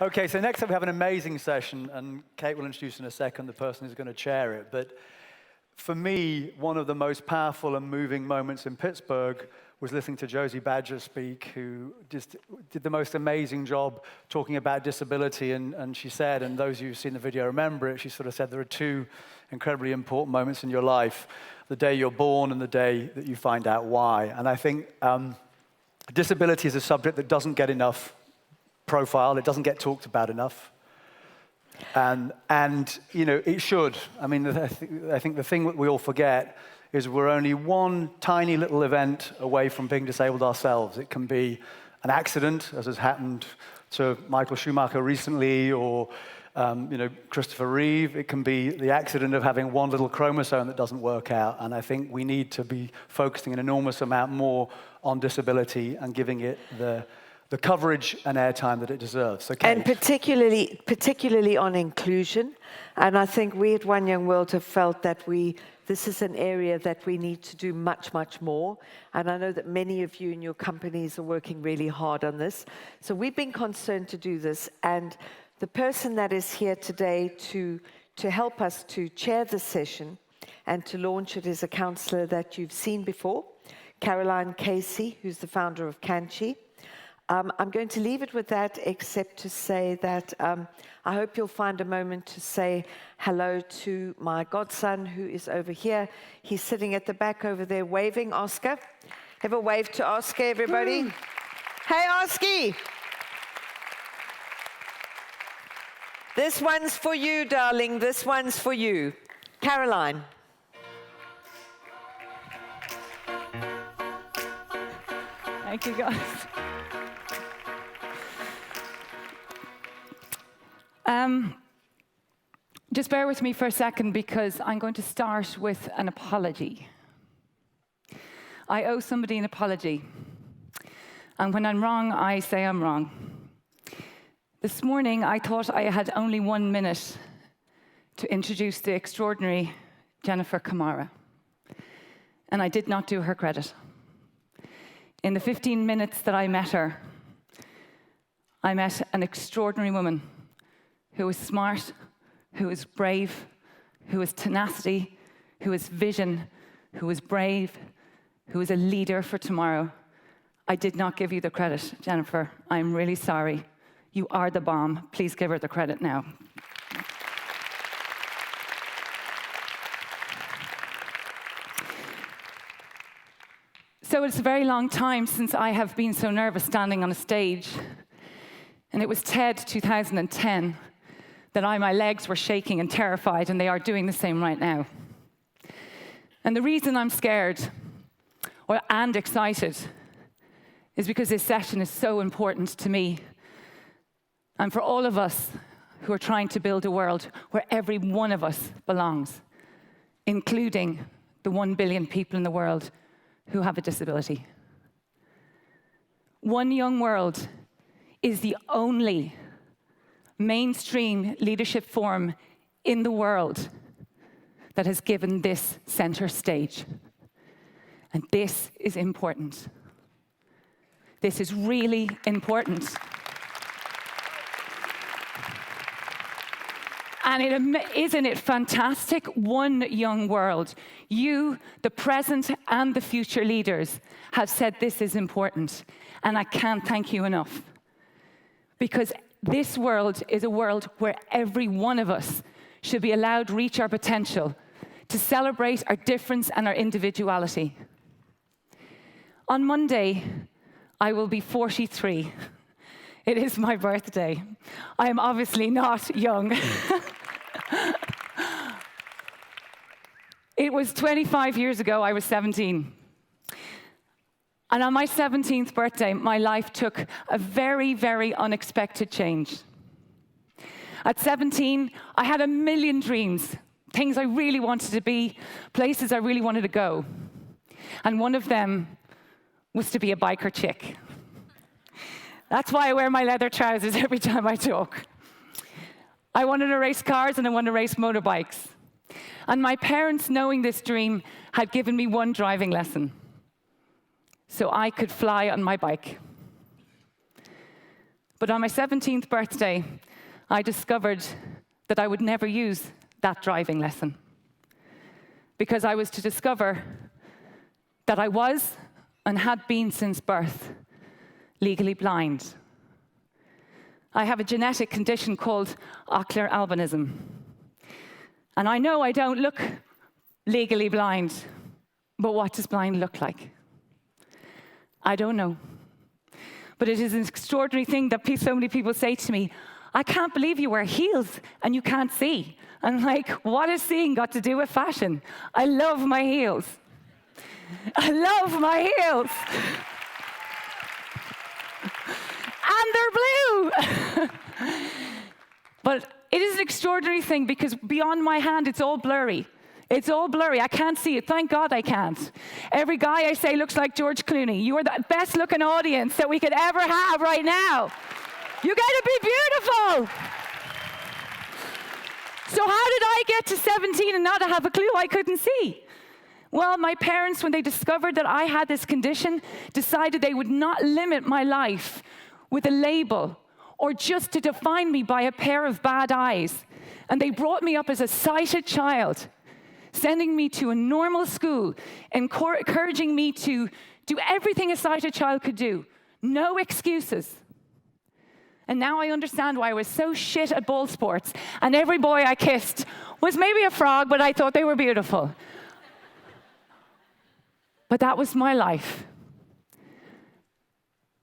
Okay, so next up we have an amazing session, and Kate will introduce in a second the person who's going to chair it. But for me, one of the most powerful and moving moments in Pittsburgh was listening to Josie Badger speak, who just did the most amazing job talking about disability. And she said, and those of you who've seen the video remember it, she sort of said there are two incredibly important moments in your life: the day you're born and the day that you find out why. And I think disability is a subject that doesn't get enough profile. It doesn't get talked about enough. And you know, it should. I mean, I think the thing that we all forget is we're only one tiny little event away from being disabled ourselves. It can be an accident, as has happened to Michael Schumacher recently, or you know, Christopher Reeve. It can be the accident of having one little chromosome that doesn't work out. And I think we need to be focusing an enormous amount more on disability and giving it the coverage and airtime that it deserves. So, Kate. And particularly on inclusion. And I think we at One Young World have felt that this is an area that we need to do much, much more. And I know that many of you in your companies are working really hard on this. So we've been concerned to do this. And the person that is here today to help us to chair the session and to launch it is a counsellor that you've seen before, Caroline Casey, who's the founder of Canchi. I'm going to leave it with that, except to say that I hope you'll find a moment to say hello to my godson, who is over here. He's sitting at the back over there waving. Oscar. Have a wave to Oscar, everybody. Hey, Oski. This one's for you, darling. This one's for you. Caroline. Thank you, guys. Just bear with me for a second, because I'm going to start with an apology. I owe somebody an apology. And when I'm wrong, I say I'm wrong. This morning, I thought I had only 1 minute to introduce the extraordinary Jennifer Kamara. And I did not do her credit. In the 15 minutes that I met her, I met an extraordinary woman who was smart, who was brave, who was tenacity, who was vision, who was brave, who was a leader for tomorrow. I did not give you the credit, Jennifer. I'm really sorry. You are the bomb. Please give her the credit now. So it's a very long time since I have been so nervous standing on a stage. And it was TED 2010 that my legs were shaking and terrified, and they are doing the same right now. And the reason I'm scared and excited is because this session is so important to me and for all of us who are trying to build a world where every one of us belongs, including the 1 billion people in the world who have a disability. One Young World is the only mainstream leadership forum in the world that has given this center stage. And this is important. This is really important. And isn't it fantastic? One Young World. You, the present and the future leaders, have said this is important. And I can't thank you enough. Because this world is a world where every one of us should be allowed to reach our potential, to celebrate our difference and our individuality. On Monday, I will be 43. It is my birthday. I am obviously not young. It was 25 years ago, I was 17. And on my 17th birthday, my life took a very, very unexpected change. At 17, I had a million dreams, things I really wanted to be, places I really wanted to go. And one of them was to be a biker chick. That's why I wear my leather trousers every time I talk. I wanted to race cars and I wanted to race motorbikes. And my parents, knowing this dream, had given me one driving lesson, so I could fly on my bike. But on my 17th birthday, I discovered that I would never use that driving lesson, because I was to discover that I was, and had been since birth, legally blind. I have a genetic condition called ocular albinism. And I know I don't look legally blind, but what does blind look like? I don't know. But it is an extraordinary thing that so many people say to me, I can't believe you wear heels and you can't see. I'm like, what has seeing got to do with fashion? I love my heels. I love my heels. And they're blue. But it is an extraordinary thing, because beyond my hand, it's all blurry. It's all blurry. I can't see it. Thank God I can't. Every guy I say looks like George Clooney. You are the best looking audience that we could ever have right now. You got to be beautiful. So how did I get to 17 and not have a clue I couldn't see? Well, my parents, when they discovered that I had this condition, decided they would not limit my life with a label or just to define me by a pair of bad eyes. And they brought me up as a sighted child, sending me to a normal school, encouraging me to do everything a sighted child could do. No excuses. And now I understand why I was so shit at ball sports, and every boy I kissed was maybe a frog, but I thought they were beautiful. But that was my life.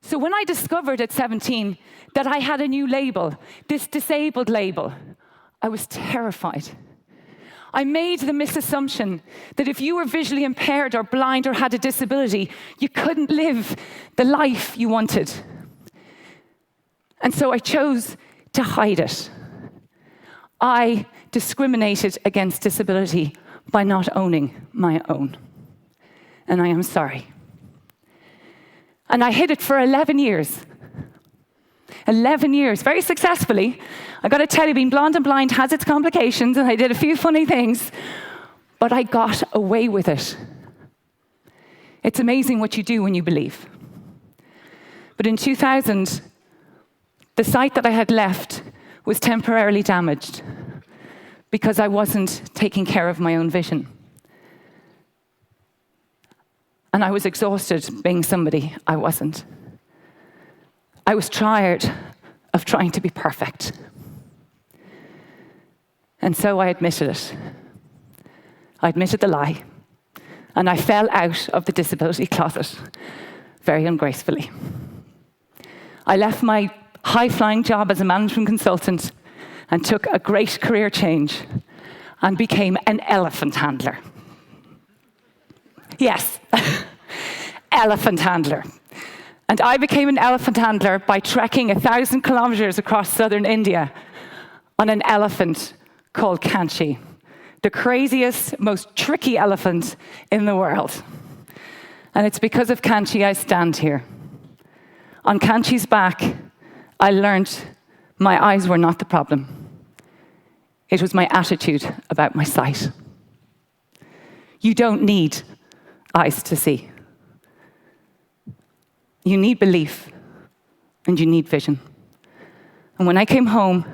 So when I discovered at 17 that I had a new label, this disabled label, I was terrified. I made the misassumption that if you were visually impaired or blind or had a disability, you couldn't live the life you wanted. And so I chose to hide it. I discriminated against disability by not owning my own. And I am sorry. And I hid it for 11 years. 11 years, very successfully. I got to tell you, being blonde and blind has its complications, and I did a few funny things, but I got away with it. It's amazing what you do when you believe. But in 2000, the sight that I had left was temporarily damaged because I wasn't taking care of my own vision. And I was exhausted being somebody I wasn't. I was tired of trying to be perfect. And so I admitted it. I admitted the lie. And I fell out of the disability closet very ungracefully. I left my high-flying job as a management consultant and took a great career change and became an elephant handler. Yes, elephant handler. And I became an elephant handler by trekking 1,000 kilometers across southern India on an elephant called Kanchi, the craziest, most tricky elephant in the world. And it's because of Kanchi I stand here. On Kanchi's back, I learned my eyes were not the problem. It was my attitude about my sight. You don't need eyes to see. You need belief, and you need vision. And when I came home,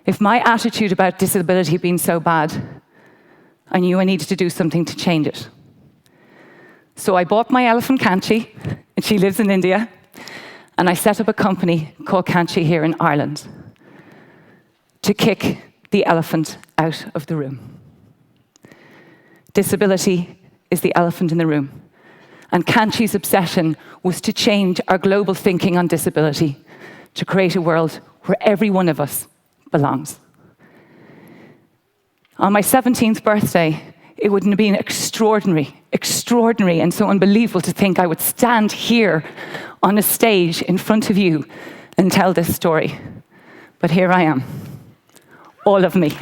if my attitude about disability had been so bad, I knew I needed to do something to change it. So I bought my elephant Kanchi, and she lives in India, and I set up a company called Kanchi here in Ireland to kick the elephant out of the room. Disability is the elephant in the room. And Kanchi's obsession was to change our global thinking on disability, to create a world where every one of us belongs. On my 17th birthday, it would have been extraordinary, and so unbelievable to think I would stand here on a stage in front of you and tell this story. But here I am, all of me.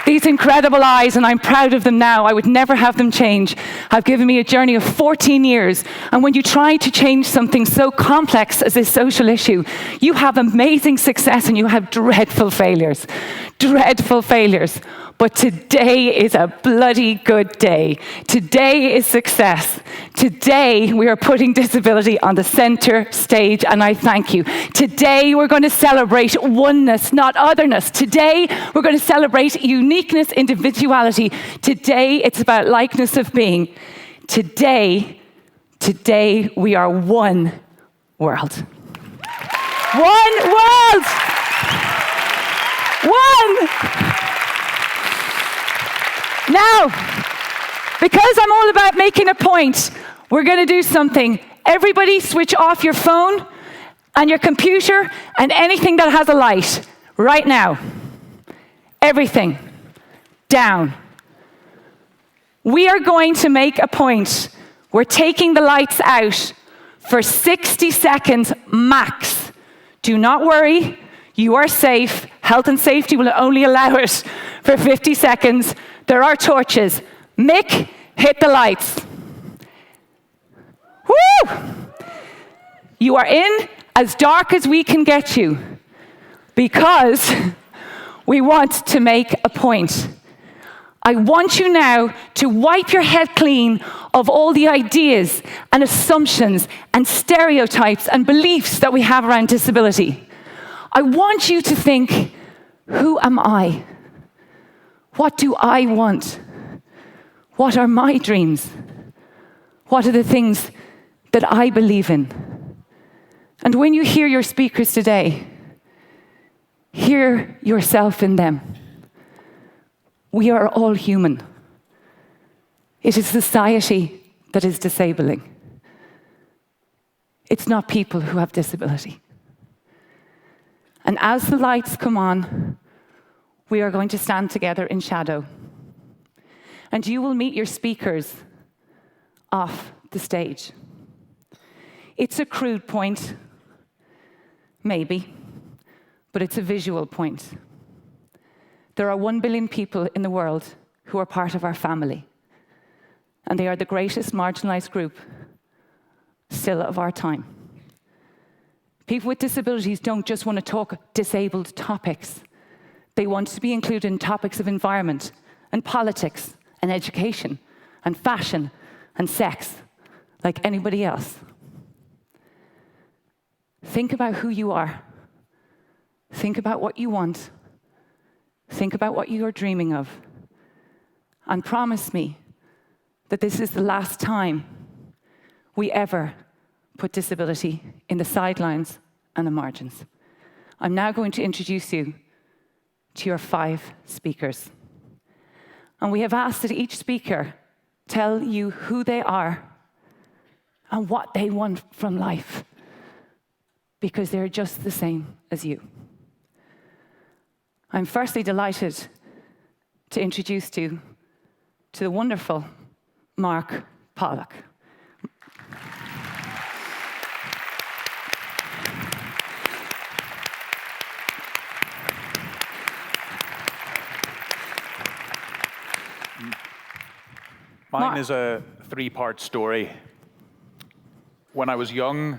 These incredible eyes, and I'm proud of them now, I would never have them change, have given me a journey of 14 years. And when you try to change something so complex as this social issue, you have amazing success and you have dreadful failures. Dreadful failures. But today is a bloody good day. Today is success. Today we are putting disability on the center stage, and I thank you. Today we're going to celebrate oneness, not otherness. Today we're going to celebrate uniqueness, individuality. Today it's about likeness of being. Today we are one world. One world! One! Now, because I'm all about making a point, we're going to do something. Everybody switch off your phone and your computer and anything that has a light right now. Everything. Down. We are going to make a point. We're taking the lights out for 60 seconds max. Do not worry. You are safe. Health and safety will only allow it for 50 seconds. There are torches. Mick, hit the lights. Woo! You are in as dark as we can get you because we want to make a point. I want you now to wipe your head clean of all the ideas and assumptions and stereotypes and beliefs that we have around disability. I want you to think, who am I? What do I want? What are my dreams? What are the things that I believe in? And when you hear your speakers today, hear yourself in them. We are all human. It is society that is disabling. It's not people who have disability. And as the lights come on, we are going to stand together in shadow. And you will meet your speakers off the stage. It's a crude point, maybe, but it's a visual point. There are 1 billion people in the world who are part of our family. And they are the greatest marginalised group still of our time. People with disabilities don't just want to talk disabled topics. They want to be included in topics of environment and politics and education and fashion and sex like anybody else. Think about who you are. Think about what you want. Think about what you are dreaming of. And promise me that this is the last time we ever put disability in the sidelines and the margins. I'm now going to introduce you to your 5 speakers. And we have asked that each speaker tell you who they are and what they want from life, because they're just the same as you. I'm firstly delighted to introduce you to the wonderful Mark Pollock. Mine is a 3-part story. When I was young,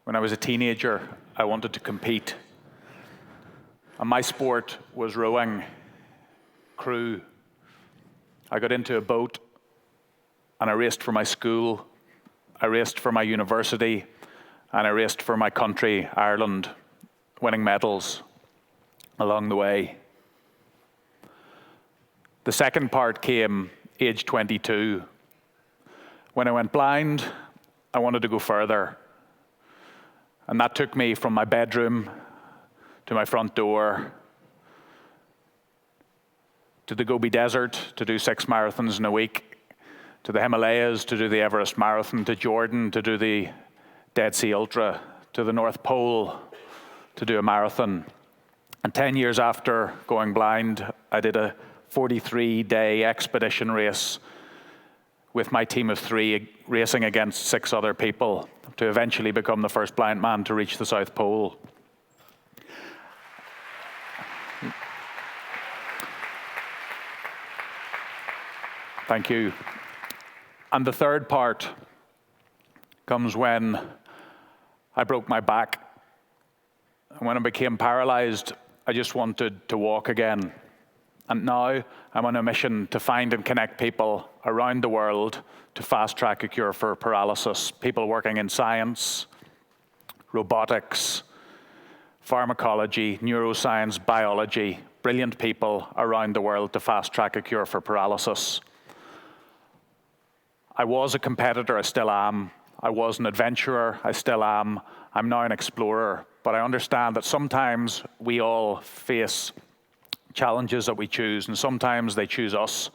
when I was a teenager, I wanted to compete. And my sport was rowing, crew. I got into a boat and I raced for my school, I raced for my university, and I raced for my country, Ireland, winning medals along the way. The second part came age 22. When I went blind, I wanted to go further. And that took me from my bedroom to my front door, to the Gobi Desert to do 6 marathons in a week, to the Himalayas to do the Everest Marathon, to Jordan to do the Dead Sea Ultra, to the North Pole to do a marathon. And 10 years after going blind, I did a 43-day expedition race with my team of 3, racing against 6 other people to eventually become the first blind man to reach the South Pole. Thank you. And the third part comes when I broke my back. And when I became paralyzed, I just wanted to walk again. And now I'm on a mission to find and connect people around the world to fast-track a cure for paralysis. People working in science, robotics, pharmacology, neuroscience, biology, brilliant people around the world to fast-track a cure for paralysis. I was a competitor, I still am. I was an adventurer, I still am. I'm now an explorer, but I understand that sometimes we all face challenges that we choose, and sometimes they choose us.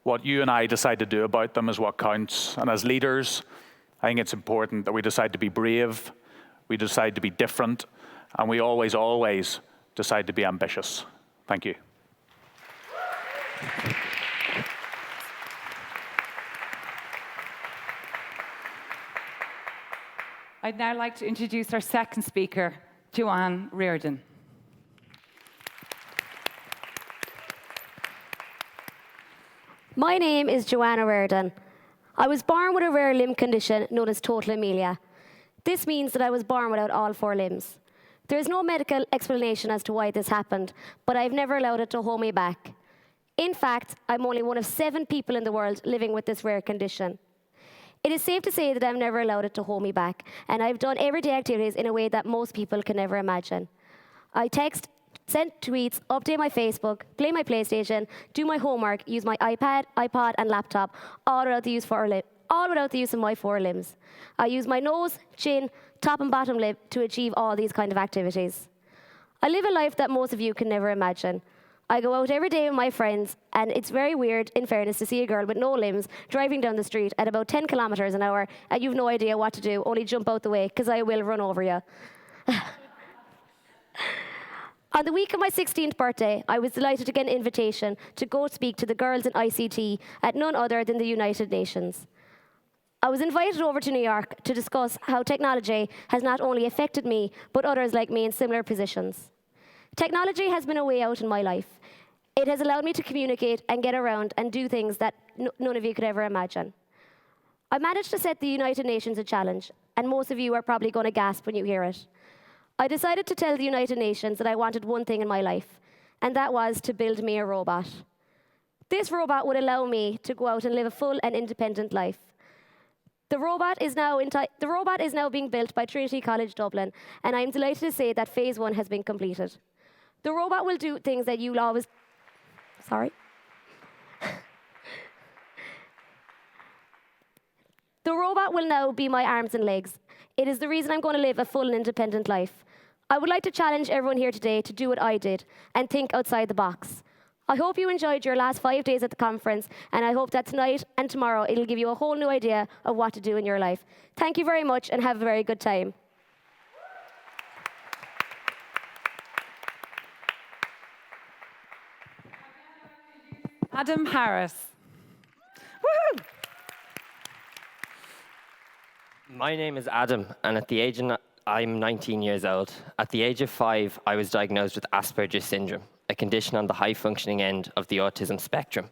What you and I decide to do about them is what counts. And as leaders, I think it's important that we decide to be brave, we decide to be different, and we always, always decide to be ambitious. Thank you. I'd now like to introduce our second speaker, Joanne Reardon. My name is Joanna Reardon. I was born with a rare limb condition known as total amelia. This means that I was born without all 4 limbs. There is no medical explanation as to why this happened, but I've never allowed it to hold me back. In fact, I'm only one of 7 people in the world living with this rare condition. It is safe to say that I've never allowed it to hold me back, and I've done everyday activities in a way that most people can never imagine. I text, send tweets, update my Facebook, play my PlayStation, do my homework, use my iPad, iPod, and laptop, all without the use of my 4 limbs. I use my nose, chin, top and bottom lip to achieve all these kind of activities. I live a life that most of you can never imagine. I go out every day with my friends, and it's very weird, in fairness, to see a girl with no limbs driving down the street at about 10 kilometers an hour, and you've no idea what to do, only jump out the way, because I will run over you. On the week of my 16th birthday, I was delighted to get an invitation to go speak to the girls in ICT at none other than the United Nations. I was invited over to New York to discuss how technology has not only affected me, but others like me in similar positions. Technology has been a way out in my life. It has allowed me to communicate and get around and do things that none of you could ever imagine. I managed to set the United Nations a challenge, and most of you are probably going to gasp when you hear it. I decided to tell the United Nations that I wanted one thing in my life, and that was to build me a robot. This robot would allow me to go out and live a full and independent life. The robot is now being built by Trinity College Dublin, and I'm delighted to say that phase 1 has been completed. The robot will do things that you'll always... Sorry. The robot will now be my arms and legs. It is the reason I'm going to live a full and independent life. I would like to challenge everyone here today to do what I did and think outside the box. I hope you enjoyed your last 5 days at the conference, and I hope that tonight and tomorrow it'll give you a whole new idea of what to do in your life. Thank you very much and have a very good time. Adam Harris. Woohoo! My name is Adam, and I'm 19 years old. At the age of 5, I was diagnosed with Asperger's syndrome, a condition on the high-functioning end of the autism spectrum.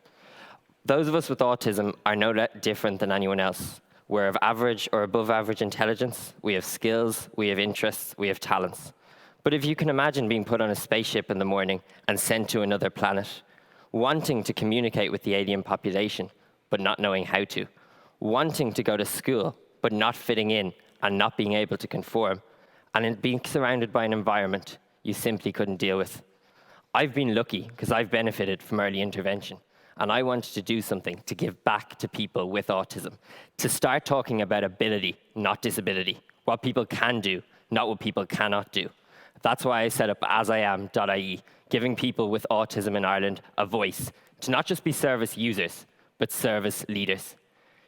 Those of us with autism are no different than anyone else. We're of average or above average intelligence, we have skills, we have interests, we have talents. But if you can imagine being put on a spaceship in the morning and sent to another planet, wanting to communicate with the alien population, but not knowing how to, wanting to go to school, but not fitting in and not being able to conform, and in being surrounded by an environment you simply couldn't deal with. I've been lucky because I've benefited from early intervention, and I wanted to do something to give back to people with autism, to start talking about ability, not disability, what people can do, not what people cannot do. That's why I set up asiam.ie, giving people with autism in Ireland a voice to not just be service users, but service leaders.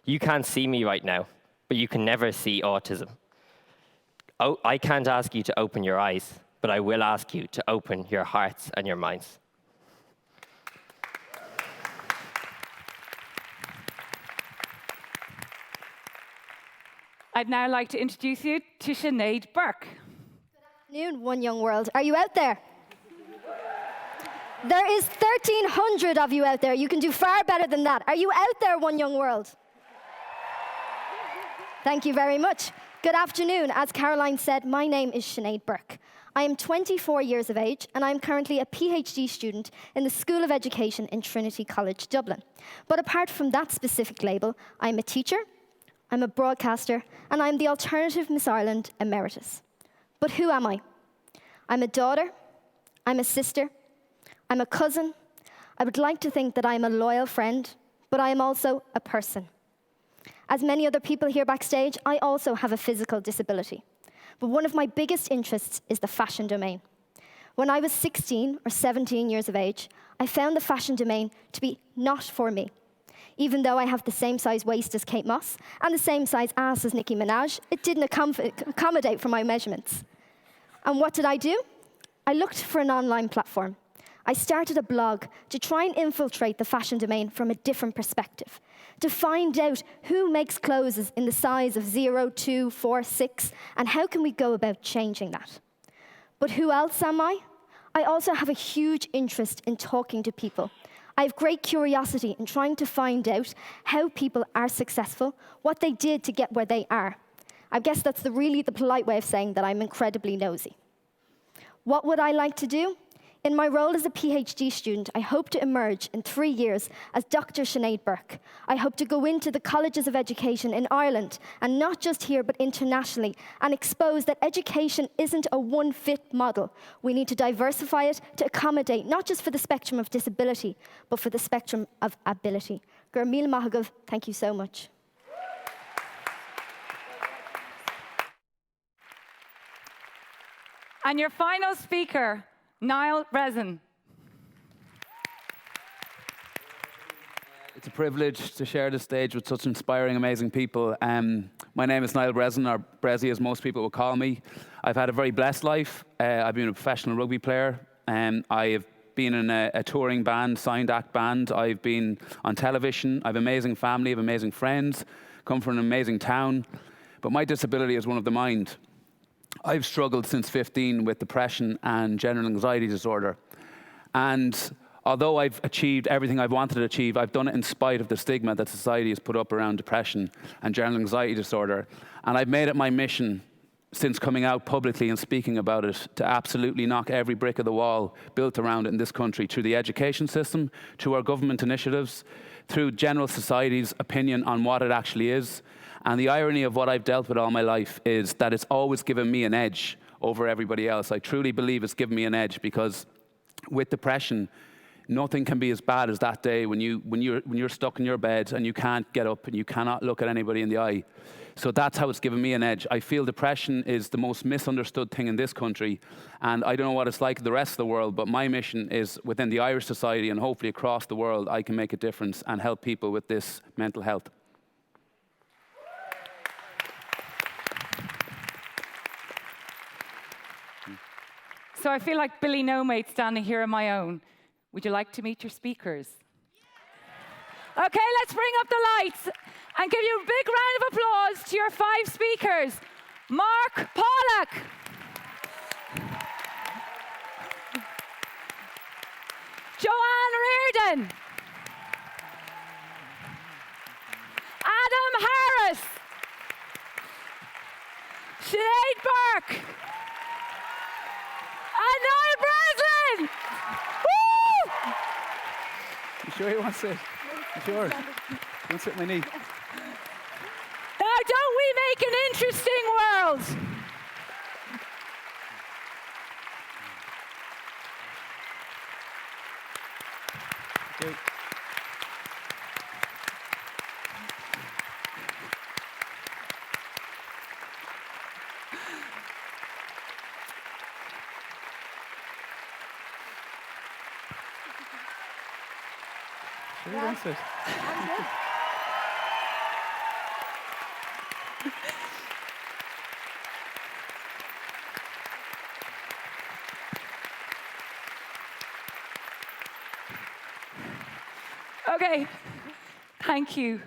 You can't see me right now, but you can never see autism. Oh, I can't ask you to open your eyes, but I will ask you to open your hearts and your minds. I'd now like to introduce you to Sinead Burke. Good afternoon, One Young World. Are you out there? There is 1,300 of you out there. You can do far better than that. Are you out there, One Young World? Thank you very much. Good afternoon. As Caroline said, my name is Sinead Burke. I am 24 years of age, and I am currently a PhD student in the School of Education in Trinity College, Dublin. But apart from that specific label, I'm a teacher, I'm a broadcaster, and I'm the alternative Miss Ireland Emeritus. But who am I? I'm a daughter, I'm a sister, I'm a cousin. I would like to think that I'm a loyal friend, but I am also a person. As many other people here backstage, I also have a physical disability. But one of my biggest interests is the fashion domain. When I was 16 or 17 years of age, I found the fashion domain to be not for me. Even though I have the same size waist as Kate Moss and the same size ass as Nicki Minaj, it didn't accommodate for my measurements. And what did I do? I looked for an online platform. I started a blog to try and infiltrate the fashion domain from a different perspective, to find out who makes clothes in the size of 0, 2, 4, 6, and how can we go about changing that. But who else am I? I also have a huge interest in talking to people. I have great curiosity in trying to find out how people are successful, what they did to get where they are. I guess that's really the polite way of saying that I'm incredibly nosy. What would I like to do? In my role as a PhD student, I hope to emerge in 3 years as Dr. Sinead Burke. I hope to go into the colleges of education in Ireland, and not just here, but internationally, and expose that education isn't a one-fit model. We need to diversify it to accommodate not just for the spectrum of disability, but for the spectrum of ability. Gurmil Mahagav, thank you so much. And your final speaker, Niall Breslin. It's a privilege to share the stage with such inspiring, amazing people. My name is Niall Breslin, or Brezzy as most people will call me. I've had a very blessed life. I've been a professional rugby player. I have been in a touring band, signed act band. I've been on television. I have an amazing family, I have amazing friends, come from an amazing town. But my disability is one of the mind. I've struggled since 15 with depression and general anxiety disorder. And although I've achieved everything I've wanted to achieve, I've done it in spite of the stigma that society has put up around depression and general anxiety disorder. And I've made it my mission since coming out publicly and speaking about it to absolutely knock every brick of the wall built around it in this country, through the education system, through our government initiatives, through general society's opinion on what it actually is. And the irony of what I've dealt with all my life is that it's always given me an edge over everybody else. I truly believe it's given me an edge, because with depression, nothing can be as bad as that day when you're stuck in your bed and you can't get up and you cannot look at anybody in the eye. So that's how it's given me an edge. I feel depression is the most misunderstood thing in this country, and I don't know what it's like in the rest of the world, but my mission is within the Irish society and hopefully across the world, I can make a difference and help people with this mental health. So I feel like Billy No Mate standing here on my own. Would you like to meet your speakers? Okay, let's bring up the lights and give you a big round of applause to your 5 speakers. Mark Pollock. Joanne Reardon. Adam Harris. Sinead Burke. And Niall Breslin! Woo! You sure you want to sit? You sure? You want to sit on my knee? Now, don't we make an interesting world? Okay. Sure you want to sit? Okay, thank you.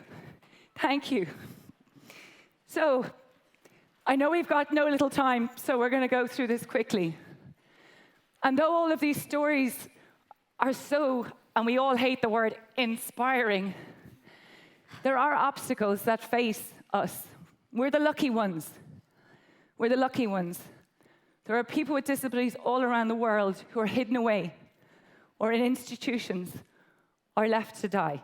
Thank you. So, I know we've got no little time, so we're going to go through this quickly. And though all of these stories are so, and we all hate the word inspiring, there are obstacles that face us. We're the lucky ones. We're the lucky ones. There are people with disabilities all around the world who are hidden away, or in institutions, or left to die.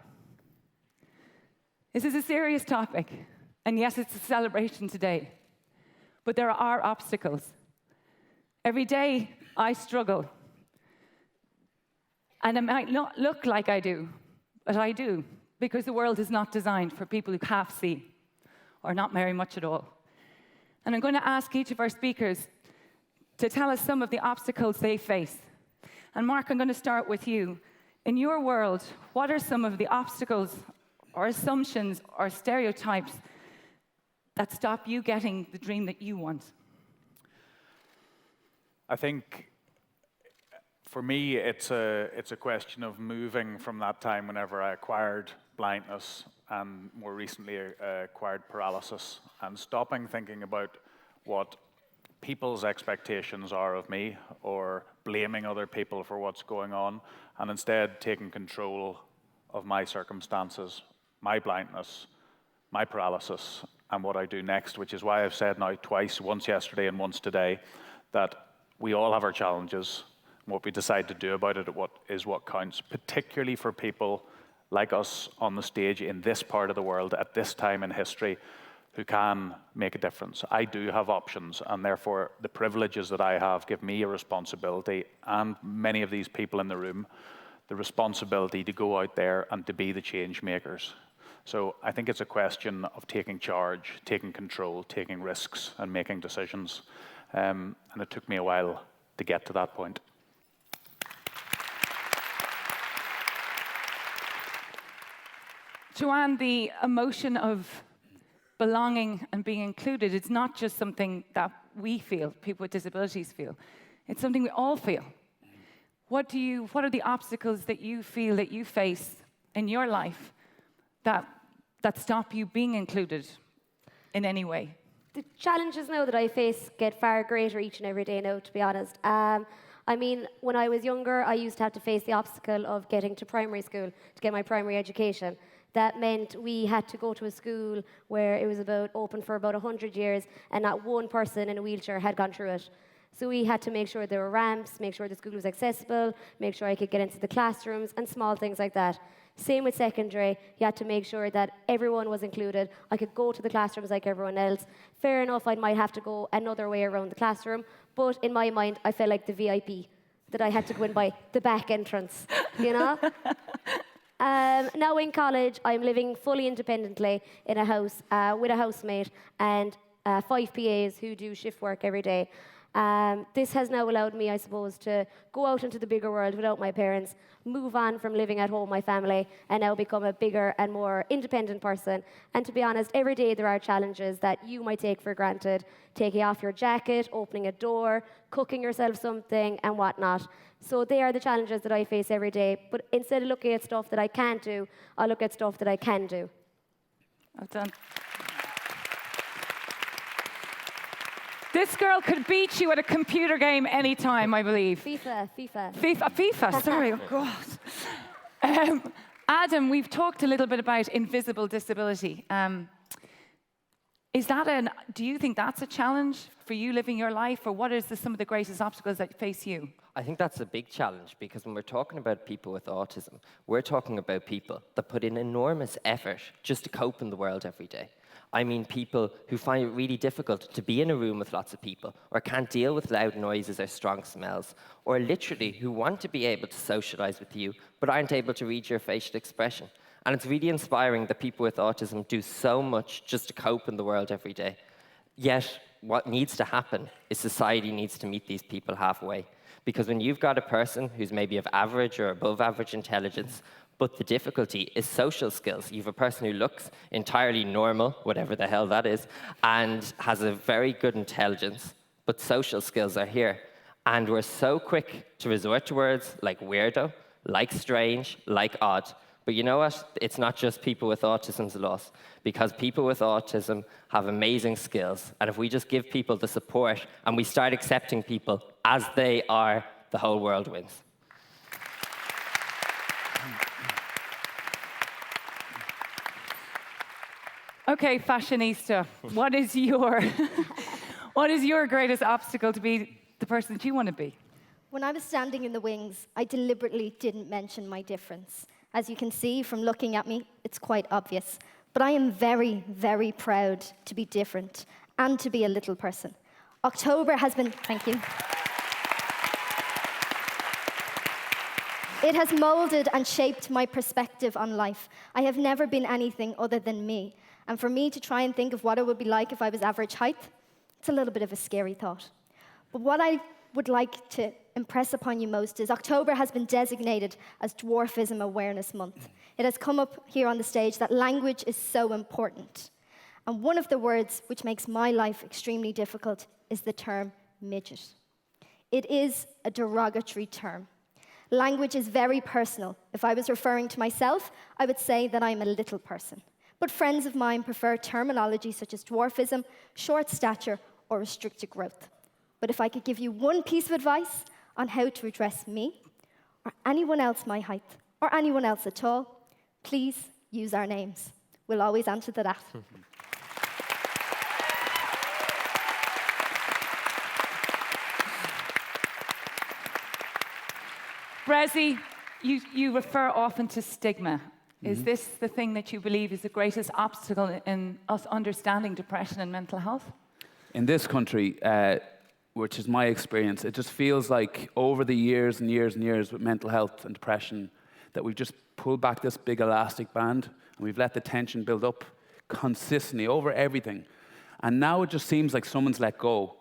This is a serious topic, and yes, it's a celebration today, but there are obstacles. Every day, I struggle, and it might not look like I do, but I do, because the world is not designed for people who half see, or not very much at all. And I'm going to ask each of our speakers to tell us some of the obstacles they face. And Mark, I'm going to start with you. In your world, what are some of the obstacles or assumptions or stereotypes that stop you getting the dream that you want? I think for me, it's a question of moving from that time whenever I acquired blindness and more recently acquired paralysis, and stopping thinking about what people's expectations are of me or blaming other people for what's going on, and instead taking control of my circumstances, my blindness, my paralysis, and what I do next, which is why I've said now twice, once yesterday and once today, that we all have our challenges. What we decide to do about it is what counts, particularly for people like us on the stage in this part of the world at this time in history who can make a difference. I do have options, and therefore the privileges that I have give me a responsibility, and many of these people in the room, the responsibility to go out there and to be the change makers. So I think it's a question of taking charge, taking control, taking risks, and making decisions. And it took me a while to get to that point. Joanne, the emotion of belonging and being included, it's not just something that we feel, people with disabilities feel. It's something we all feel. What are the obstacles that you feel that you face in your life that stop you being included in any way? The challenges now that I face get far greater each and every day now, to be honest. I mean, when I was younger, I used to have to face the obstacle of getting to primary school to get my primary education. That meant we had to go to a school where it was open for about 100 years, and not one person in a wheelchair had gone through it. So we had to make sure there were ramps, make sure the school was accessible, make sure I could get into the classrooms, and small things like that. Same with secondary. You had to make sure that everyone was included. I could go to the classrooms like everyone else. Fair enough, I might have to go another way around the classroom, but in my mind, I felt like the VIP, that I had to go in by the back entrance, you know? Now in college, I'm living fully independently in a house with a housemate and 5 PAs who do shift work every day. This has now allowed me, I suppose, to go out into the bigger world without my parents, move on from living at home with my family, and now become a bigger and more independent person. And to be honest, every day there are challenges that you might take for granted. Taking off your jacket, opening a door, cooking yourself something, and whatnot. So they are the challenges that I face every day. But instead of looking at stuff that I can't do, I look at stuff that I can do. Well done. This girl could beat you at a computer game anytime, I believe. FIFA, sorry, oh God. Adam, we've talked a little bit about invisible disability. Do you think that's a challenge for you living your life, or what is some of the greatest obstacles that face you? I think that's a big challenge, because when we're talking about people with autism, we're talking about people that put in enormous effort just to cope in the world every day. I mean people who find it really difficult to be in a room with lots of people, or can't deal with loud noises or strong smells, or literally who want to be able to socialize with you, but aren't able to read your facial expression. And it's really inspiring that people with autism do so much just to cope in the world every day. Yet, what needs to happen is society needs to meet these people halfway. Because when you've got a person who's maybe of average or above average intelligence, but the difficulty is social skills. You have a person who looks entirely normal, whatever the hell that is, and has a very good intelligence, but social skills are here. And we're so quick to resort to words like weirdo, like strange, like odd. But you know what? It's not just people with autism's loss, because people with autism have amazing skills. And if we just give people the support and we start accepting people as they are, the whole world wins. Okay, fashionista, what is your greatest obstacle to be the person that you want to be? When I was standing in the wings, I deliberately didn't mention my difference. As you can see from looking at me, it's quite obvious. But I am very, very proud to be different and to be a little person. October has been, thank you. It has molded and shaped my perspective on life. I have never been anything other than me. And for me to try and think of what it would be like if I was average height, it's a little bit of a scary thought. But what I would like to impress upon you most is October has been designated as Dwarfism Awareness Month. It has come up here on the stage that language is so important. And one of the words which makes my life extremely difficult is the term midget. It is a derogatory term. Language is very personal. If I was referring to myself, I would say that I'm a little person. But friends of mine prefer terminology such as dwarfism, short stature, or restricted growth. But if I could give you one piece of advice on how to address me, or anyone else my height, or anyone else at all, please use our names. We'll always answer to that. Brezzy, you refer often to stigma. Is this the thing that you believe is the greatest obstacle in us understanding depression and mental health? In this country, which is my experience, it just feels like over the years and years and years with mental health and depression that we've just pulled back this big elastic band and we've let the tension build up consistently over everything. And now it just seems like someone's let go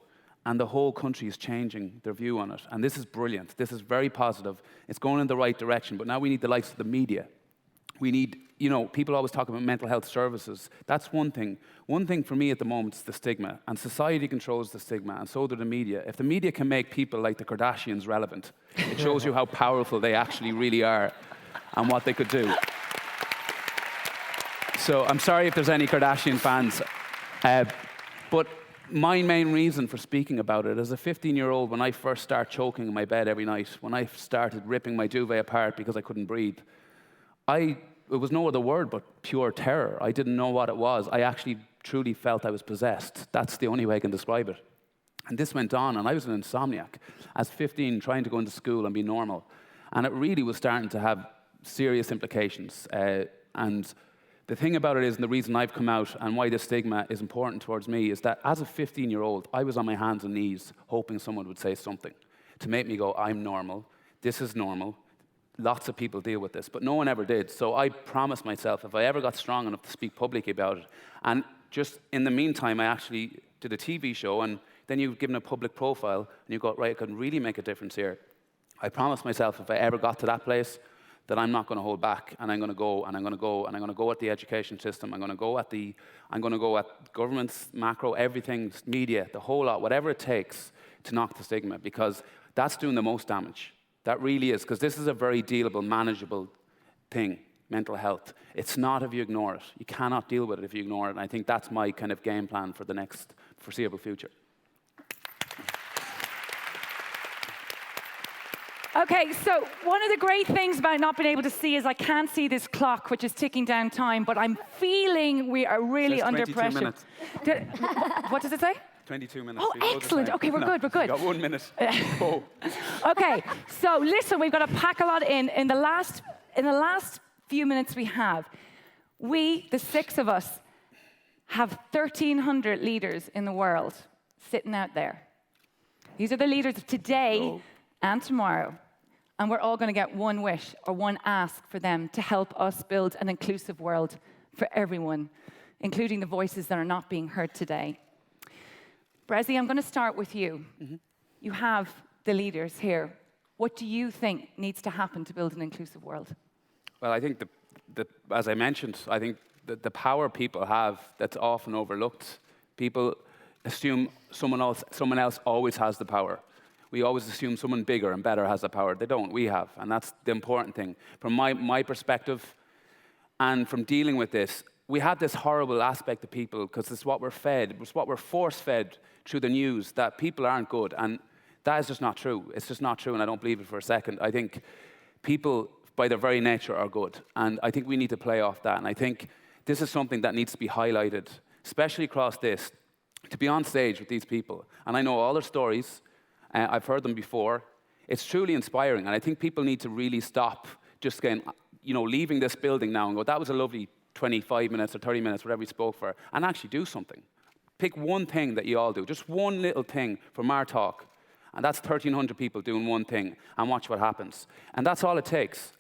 and the whole country is changing their view on it. And this is brilliant. This is very positive. It's going in the right direction. But now we need the likes of the media. We need, people always talk about mental health services. That's one thing. One thing for me at the moment is the stigma. And society controls the stigma, and so do the media. If the media can make people like the Kardashians relevant, it shows you how powerful they actually really are and what they could do. So I'm sorry if there's any Kardashian fans. But my main reason for speaking about it, as a 15-year-old, when I first started choking in my bed every night, when I started ripping my duvet apart because I couldn't breathe, it was no other word but pure terror. I didn't know what it was. I actually truly felt I was possessed. That's the only way I can describe it. And this went on, and I was an insomniac. As 15, trying to go into school and be normal. And it really was starting to have serious implications. And the thing about it is, and the reason I've come out and why this stigma is important towards me, is that as a 15-year-old, I was on my hands and knees hoping someone would say something to make me go, I'm normal, this is normal, lots of people deal with this, but no one ever did. So I promised myself if I ever got strong enough to speak publicly about it, and just in the meantime, I actually did a TV show, and then you've given a public profile, and you go, right, I can really make a difference here. I promised myself if I ever got to that place, that I'm not going to hold back, and I'm going to go, and I'm going to go, and I'm going to go at the education system, I'm going to go at governments, macro, everything, media, the whole lot, whatever it takes to knock the stigma, because that's doing the most damage. That really is, because this is a very dealable, manageable thing, mental health. It's not if you ignore it. You cannot deal with it if you ignore it, and I think that's my kind of game plan for the next foreseeable future. Okay, so one of the great things about not being able to see is I can't see this clock, which is ticking down time, but I'm feeling we are really under pressure. Minutes. What does it say? 22 minutes. Oh, excellent. Okay, we're good, we're good. You've got 1 minute. Oh. Okay, so listen, we've got to pack a lot in. In the last few minutes we have, we, the 6 of us, have 1,300 leaders in the world sitting out there. These are the leaders of today and tomorrow. And we're all going to get one wish or one ask for them to help us build an inclusive world for everyone, including the voices that are not being heard today. Brezzy, I'm going to start with you. You have the leaders here. What do you think needs to happen to build an inclusive world? Well, I think, as I mentioned, I think the power people have that's often overlooked. People assume someone else always has the power. We always assume someone bigger and better has the power. They don't, we have, and that's the important thing. From my perspective, and from dealing with this, we have this horrible aspect of people, because it's what we're fed, it's what we're force-fed through the news, that people aren't good, and that is just not true. It's just not true, and I don't believe it for a second. I think people, by their very nature, are good, and I think we need to play off that, and I think this is something that needs to be highlighted, especially across this, to be on stage with these people. And I know all their stories, I've heard them before. It's truly inspiring, and I think people need to really stop just going, leaving this building now and go, that was a lovely 25 minutes or 30 minutes, whatever we spoke for, and actually do something. Pick one thing that you all do, just one little thing from our talk, and that's 1,300 people doing one thing, and watch what happens. And that's all it takes.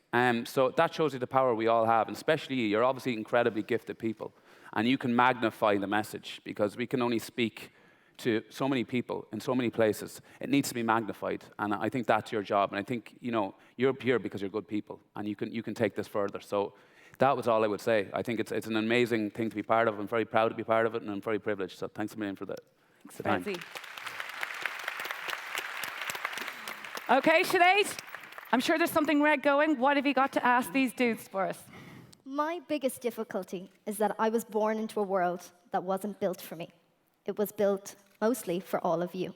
So that shows you the power we all have, and especially you. You're obviously incredibly gifted people, and you can magnify the message, because we can only speak to so many people in so many places. It needs to be magnified, and I think that's your job. And I think you're here because you're good people, and you can take this further. So that was all I would say. I think it's an amazing thing to be part of. I'm very proud to be part of it, and I'm very privileged. So thanks a million for the time. Okay, Sinead, I'm sure there's something red going. What have you got to ask these dudes for us? My biggest difficulty is that I was born into a world that wasn't built for me. It was built mostly for all of you.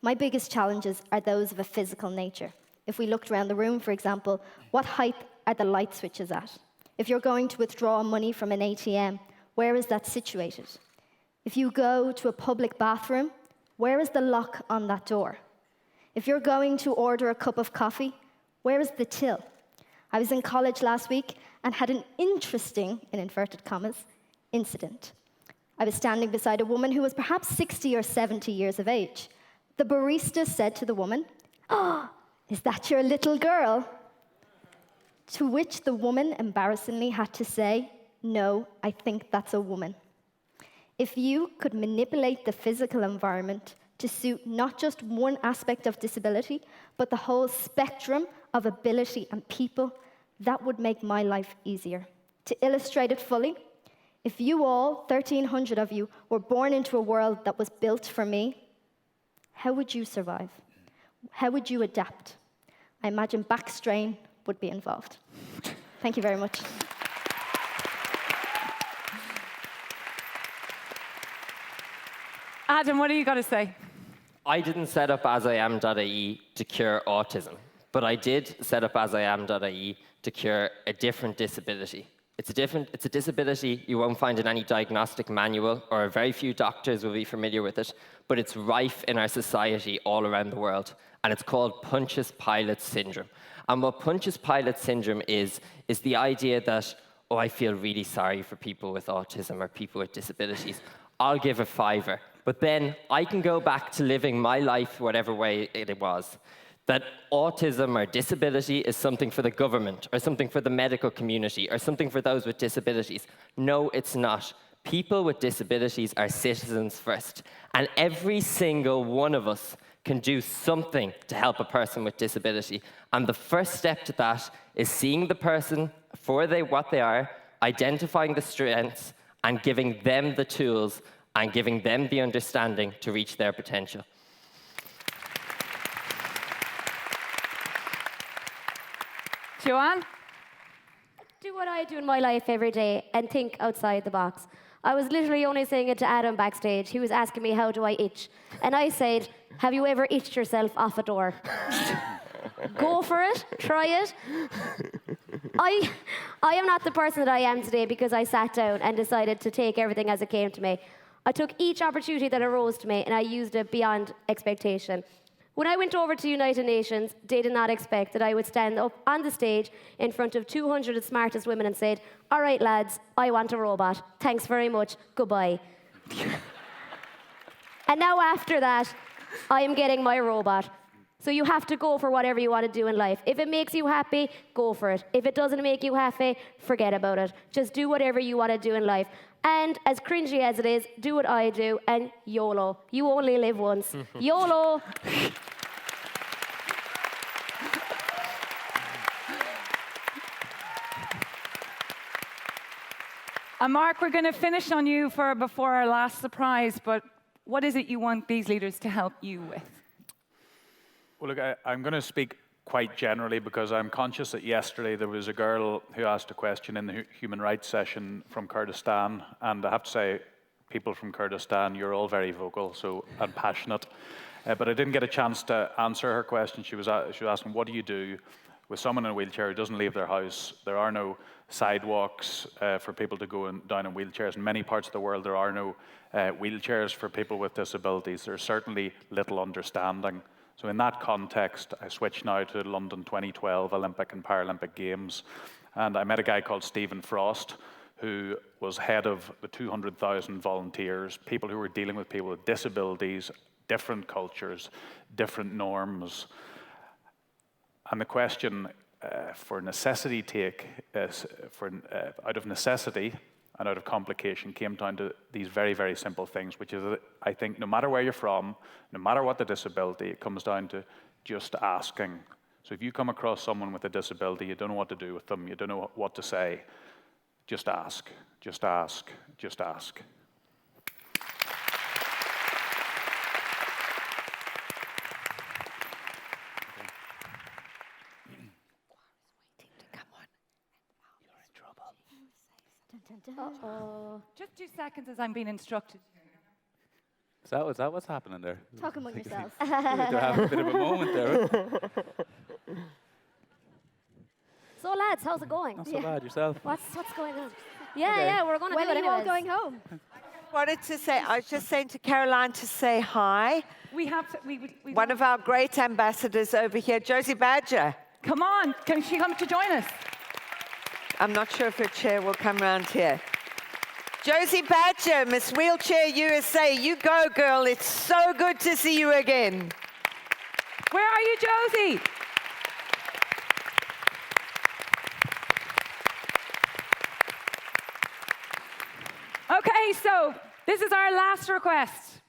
My biggest challenges are those of a physical nature. If we looked around the room, for example, what height are the light switches at? If you're going to withdraw money from an ATM, where is that situated? If you go to a public bathroom, where is the lock on that door? If you're going to order a cup of coffee, where is the till? I was in college last week and had an interesting, in inverted commas, incident. I was standing beside a woman who was perhaps 60 or 70 years of age. The barista said to the woman, "Oh, is that your little girl?" To which the woman embarrassingly had to say, "No, I think that's a woman." If you could manipulate the physical environment to suit not just one aspect of disability, but the whole spectrum of ability and people, that would make my life easier. To illustrate it fully, if you all, 1,300 of you, were born into a world that was built for me, how would you survive? How would you adapt? I imagine back strain would be involved. Thank you very much. Adam, what do you got to say? I didn't set up asiam.ie to cure autism, but I did set up asiam.ie to cure a different disability. It's a disability you won't find in any diagnostic manual, or very few doctors will be familiar with it, but it's rife in our society all around the world, and it's called Pontius Pilate syndrome. And what Pontius Pilate syndrome is the idea that, oh, I feel really sorry for people with autism or people with disabilities. I'll give a fiver, but then I can go back to living my life whatever way it was. That autism or disability is something for the government, or something for the medical community, or something for those with disabilities. No, it's not. People with disabilities are citizens first, and every single one of us can do something to help a person with disability. And the first step to that is seeing the person for what they are, identifying the strengths, and giving them the tools, and giving them the understanding to reach their potential. Joanne? Do what I do in my life every day and think outside the box. I was literally only saying it to Adam backstage. He was asking me, how do I itch? And I said, have you ever itched yourself off a door? Go for it, try it. I am not the person that I am today because I sat down and decided to take everything as it came to me. I took each opportunity that arose to me and I used it beyond expectation. When I went over to United Nations, they did not expect that I would stand up on the stage in front of 200 of the smartest women and said, all right, lads, I want a robot. Thanks very much. Goodbye. And now after that, I am getting my robot. So you have to go for whatever you want to do in life. If it makes you happy, go for it. If it doesn't make you happy, forget about it. Just do whatever you want to do in life. And as cringy as it is, do what I do, and YOLO. You only live once. YOLO! And Mark, we're going to finish on you before our last surprise, but what is it you want these leaders to help you with? Well, look, I'm going to speak quite generally because I'm conscious that yesterday there was a girl who asked a question in the human rights session from Kurdistan, and I have to say, people from Kurdistan, you're all very vocal and passionate, but I didn't get a chance to answer her question. She was asking, what do you do with someone in a wheelchair who doesn't leave their house? There are no sidewalks for people to go down in wheelchairs. In many parts of the world, there are no wheelchairs for people with disabilities. There's certainly little understanding. So in that context, I switched now to London 2012 Olympic and Paralympic Games, and I met a guy called Stephen Frost, who was head of the 200,000 volunteers, people who were dealing with people with disabilities, different cultures, different norms. And the question for necessity out of necessity and out of complication came down to these very, very simple things, which is, I think, no matter where you're from, no matter what the disability, it comes down to just asking. So if you come across someone with a disability, you don't know what to do with them, you don't know what to say, just ask, just ask, just ask. Uh-oh. Just 2 seconds as I'm being instructed. Is that what's happening there? Talk among yourselves. They're having a bit of a moment there. So lads, how's it going? Not so bad, yourself. What's going on? Yeah, we're going to When do are it you all anyways. going home? I was just saying to Caroline to say hi. We have to, we One of our great ambassadors over here, Josie Badger. Come on, can she come to join us? I'm not sure if her chair will come round here. Josie Badger, Miss Wheelchair USA, you go, girl. It's so good to see you again. Where are you, Josie? Okay, so this is our last request.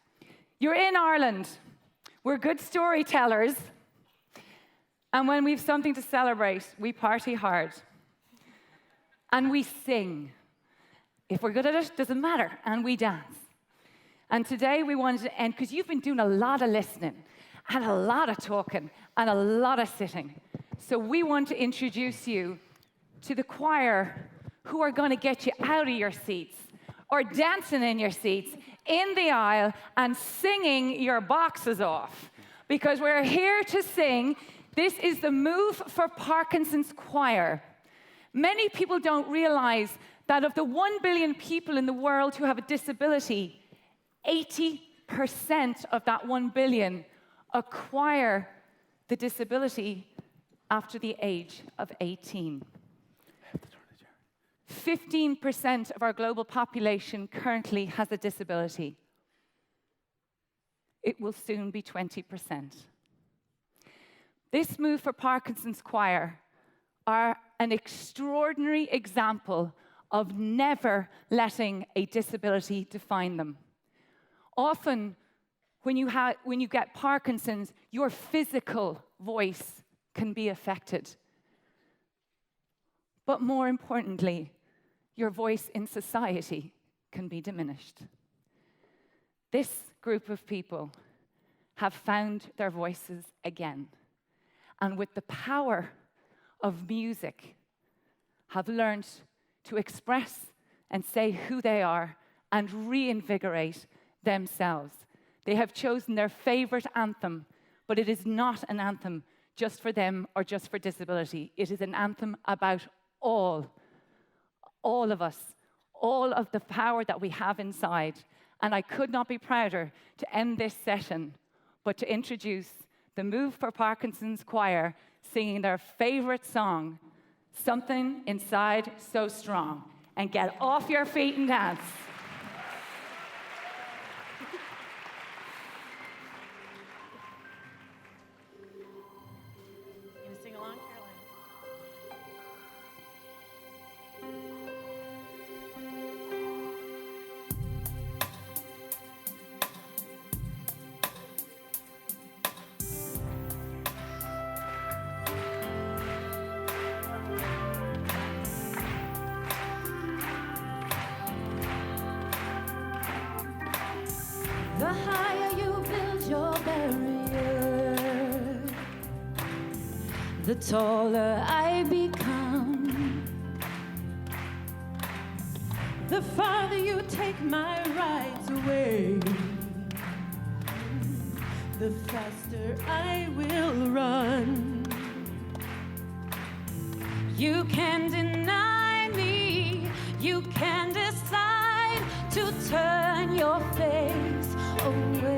You're in Ireland. We're good storytellers. And when we've something to celebrate, we party hard. And we sing. If we're good at it, doesn't matter. And we dance. And today we wanted to end, because you've been doing a lot of listening, and a lot of talking, and a lot of sitting. So we want to introduce you to the choir who are going to get you out of your seats, or dancing in your seats, in the aisle, and singing your boxes off. Because we're here to sing. This is the Move for Parkinson's Choir. Many people don't realize that of the 1 billion people in the world who have a disability, 80% of that 1 billion acquire the disability after the age of 18. 15% of our global population currently has a disability. It will soon be 20%. This Move for Parkinson's Choir are an extraordinary example of never letting a disability define them. Often, when you get Parkinson's, your physical voice can be affected. But more importantly, your voice in society can be diminished. This group of people have found their voices again, and with the power of music, have learned to express and say who they are and reinvigorate themselves. They have chosen their favorite anthem, but it is not an anthem just for them or just for disability. It is an anthem about all of us, all of the power that we have inside. And I could not be prouder to end this session, but to introduce the Move for Parkinson's Choir singing their favorite song, Something Inside So Strong. And get off your feet and dance. You gonna sing along, Caroline? The higher you build your barrier, the taller I become. The farther you take my rights away, the faster I will run. You can deny me, you can decide to turn your face away.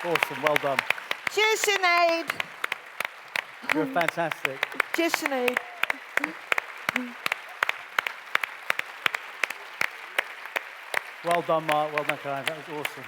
Awesome, well done. Cheers, Sinead. You're fantastic. Cheers, Sinead. Well done, Mark. Well done, Caroline. That was awesome.